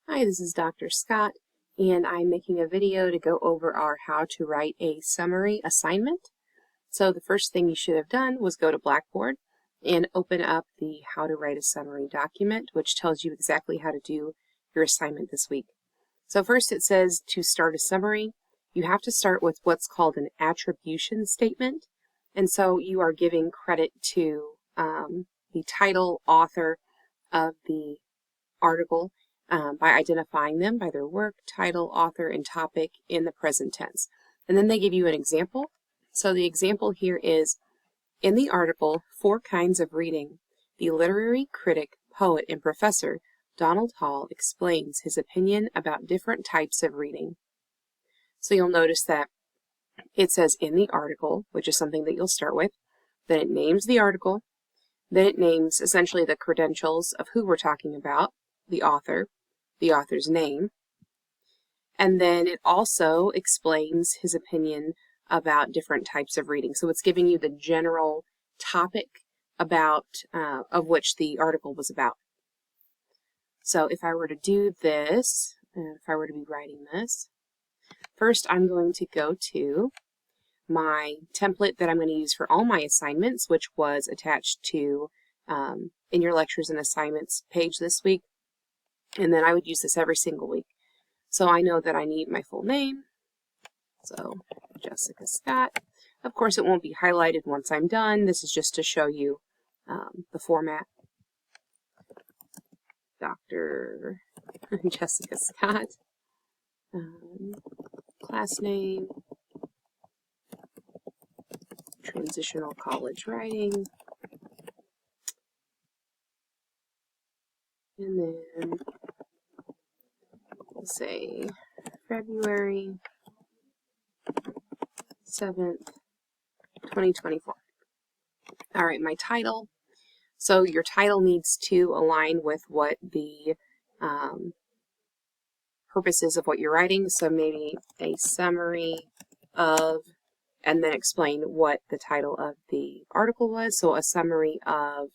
Hi, this is Dr. Scott, and I'm making a video to go over our how to write a summary assignment. So the first thing you should have done was go to Blackboard and open up the how to write a summary document, which tells you exactly how to do your assignment this week. So first it says to start a summary, you have to start with what's called an attribution statement. And so you are giving credit to the title, author of the article by identifying them by their work, title, author, and topic in the present tense. And then they give you an example. So the example here is, in the article, 4 Kinds of Reading, the literary critic, poet, and professor Donald Hall explains his opinion about different types of reading. So you'll notice that it says in the article, which is something that you'll start with, then it names the article, then it names essentially the credentials of who we're talking about, the author's name, and then it also explains his opinion about different types of reading. So it's giving you the general topic about of which the article was about. So if I were to do this, if I were to be writing this, first I'm going to go to my template that I'm going to use for all my assignments, which was attached to in your lectures and assignments page this week. And then I would use this every single week. So I know that I need my full name. So Jessica Scott. Of course, it won't be highlighted once I'm done. This is just to show you the format. Dr. Jessica Scott. Class name. Transitional college writing. And then we'll say February 7th, 2024. All right, my title. So your title needs to align with what the purpose is of what you're writing. So maybe a summary of, and then explain what the title of the article was. So a summary of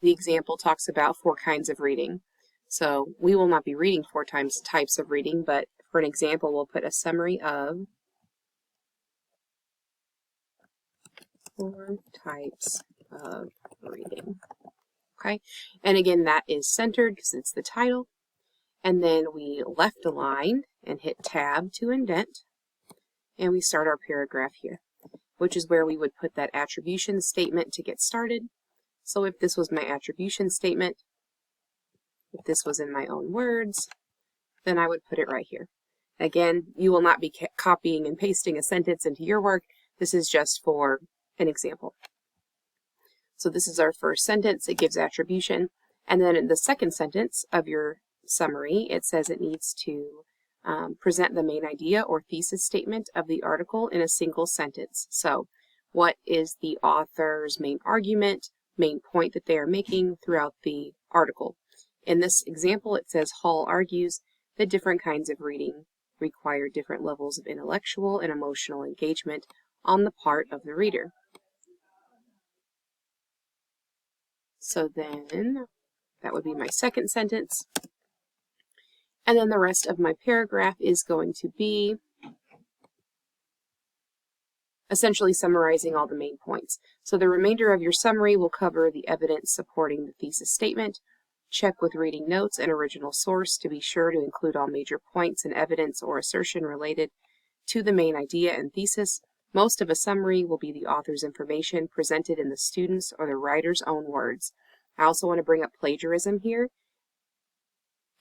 the example talks about 4 kinds of reading. So we will not be reading 4 types of reading, but for an example, we'll put a summary of 4 types of reading. Okay, and again, that is centered because it's the title. And then we left align and hit tab to indent. And we start our paragraph here, which is where we would put that attribution statement to get started. So if this was my attribution statement, if this was in my own words, then I would put it right here. Again, you will not be copying and pasting a sentence into your work. This is just for an example. So this is our first sentence. It gives attribution. And then in the second sentence of your summary, it says it needs to present the main idea or thesis statement of the article in a single sentence. So what is the author's main argument, main point that they are making throughout the article? In this example, it says Hall argues that different kinds of reading require different levels of intellectual and emotional engagement on the part of the reader. So then that would be my second sentence. And then the rest of my paragraph is going to be essentially summarizing all the main points. So the remainder of your summary will cover the evidence supporting the thesis statement. Check with reading notes and original source to be sure to include all major points and evidence or assertion related to the main idea and thesis. Most of a summary will be the author's information presented in the student's or the writer's own words. I also want to bring up plagiarism here.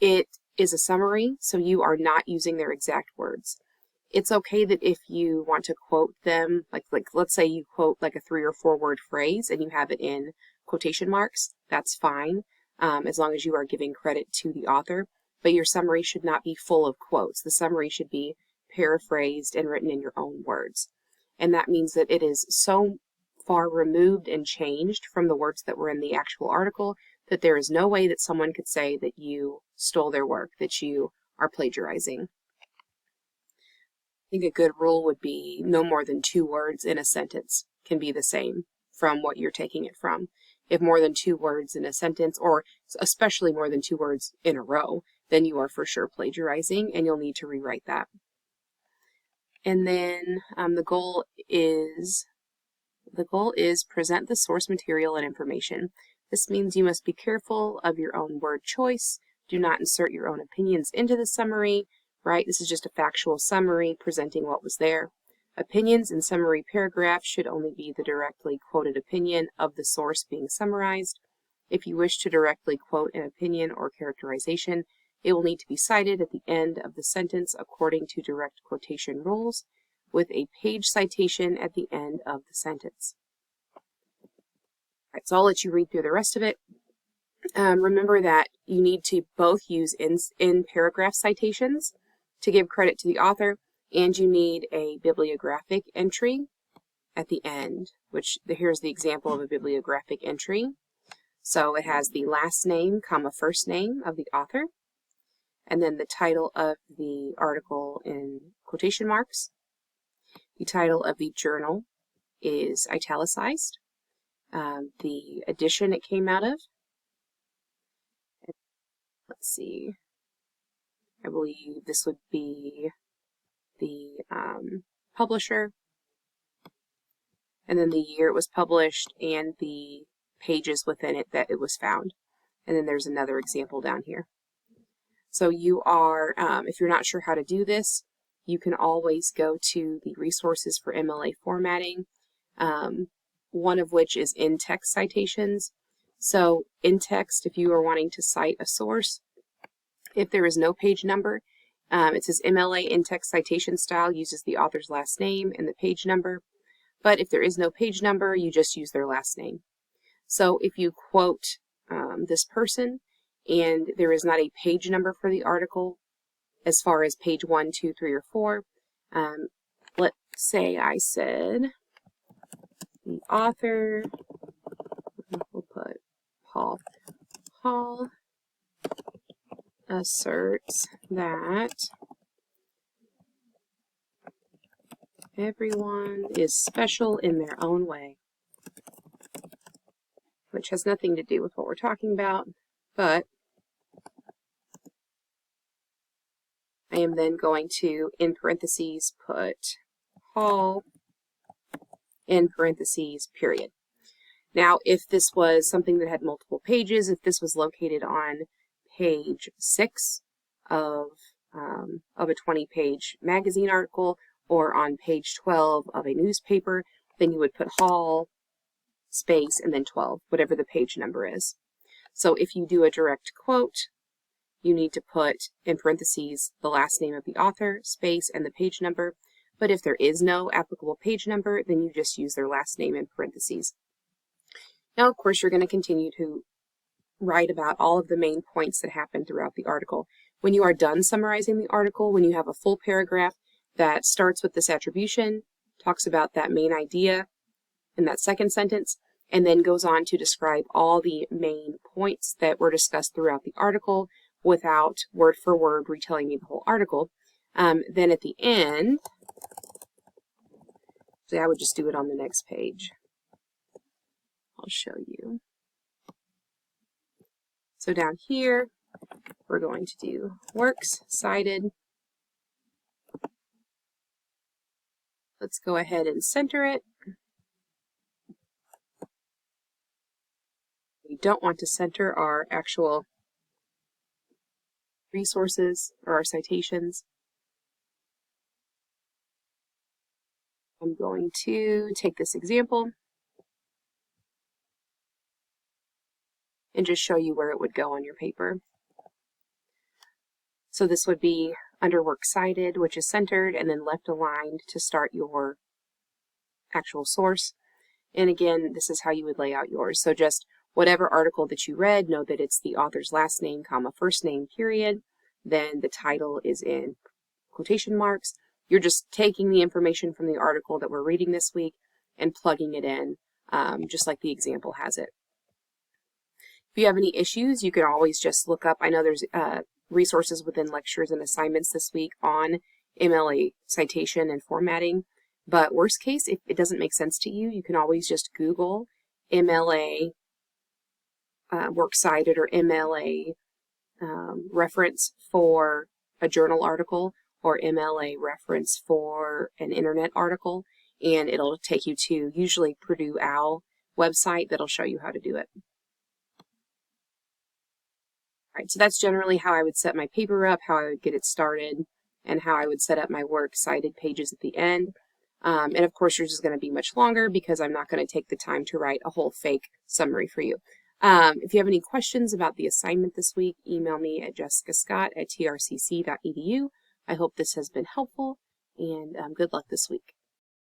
It is a summary, so you are not using their exact words. It's okay that if you want to quote them, like let's say you quote like a 3 or 4 word phrase and you have it in quotation marks, that's fine, as long as you are giving credit to the author. But your summary should not be full of quotes. The summary should be paraphrased and written in your own words. And that means that it is so far removed and changed from the words that were in the actual article that there is no way that someone could say that you stole their work, that you are plagiarizing. I think a good rule would be no more than 2 words in a sentence can be the same from what you're taking it from. If more than 2 words in a sentence, or especially more than 2 words in a row, then you are for sure plagiarizing and you'll need to rewrite that. And then the goal is present the source material and information. This means you must be careful of your own word choice. Do not insert your own opinions into the summary, right? This is just a factual summary presenting what was there. Opinions in summary paragraphs should only be the directly quoted opinion of the source being summarized. If you wish to directly quote an opinion or characterization, it will need to be cited at the end of the sentence according to direct quotation rules, with a page citation at the end of the sentence. All right, so I'll let you read through the rest of it. Remember that you need to both use in paragraph citations to give credit to the author, and you need a bibliographic entry at the end, which here's the example of a bibliographic entry. So it has the last name, comma, first name of the author, and then the title of the article in quotation marks. The title of the journal is italicized. The edition it came out of. Let's see. I believe this would be the publisher, and then the year it was published and the pages within it that it was found. And then there's another example down here. So you are, if you're not sure how to do this, you can always go to the resources for MLA formatting, one of which is in-text citations. So in text, if you are wanting to cite a source, if there is no page number, it says MLA in-text citation style uses the author's last name and the page number. But if there is no page number, you just use their last name. So if you quote this person and there is not a page number for the article, as far as page 1, 2, 3, or 4, let's say I said the author, we'll put Paul. Paul asserts that everyone is special in their own way, which has nothing to do with what we're talking about, but I am then going to, in parentheses, put Paul, in parentheses, period. Now, if this was something that had multiple pages, if this was located on page 6 of a 20-page magazine article, or on page 12 of a newspaper, then you would put Hall, space, and then 12, whatever the page number is. So if you do a direct quote, you need to put in parentheses the last name of the author, space, and the page number. But if there is no applicable page number, then you just use their last name in parentheses. Now, of course, you're going to continue to write about all of the main points that happen throughout the article. When you are done summarizing the article, when you have a full paragraph that starts with this attribution, talks about that main idea in that second sentence, and then goes on to describe all the main points that were discussed throughout the article without word for word retelling you the whole article, then at the end, so I would just do it on the next page. I'll show you. So down here, we're going to do works cited. Let's go ahead and center it. We don't want to center our actual resources or our citations. I'm going to take this example and just show you where it would go on your paper. So this would be under works cited, which is centered, and then left aligned to start your actual source. And again, this is how you would lay out yours. So just whatever article that you read, know that it's the author's last name, comma, first name, period. Then the title is in quotation marks. You're just taking the information from the article that we're reading this week and plugging it in, just like the example has it. If you have any issues, you can always just look up. I know there's resources within lectures and assignments this week on MLA citation and formatting. But worst case, if it doesn't make sense to you, you can always just Google MLA works cited or MLA reference for a journal article or MLA reference for an internet article, and it'll take you to usually Purdue OWL website that'll show you how to do it. All right, so that's generally how I would set my paper up, how I would get it started, and how I would set up my works cited pages at the end. And of course, yours is going to be much longer because I'm not going to take the time to write a whole fake summary for you. If you have any questions about the assignment this week, email me at jessicascott@trcc.edu. I hope this has been helpful, and good luck this week.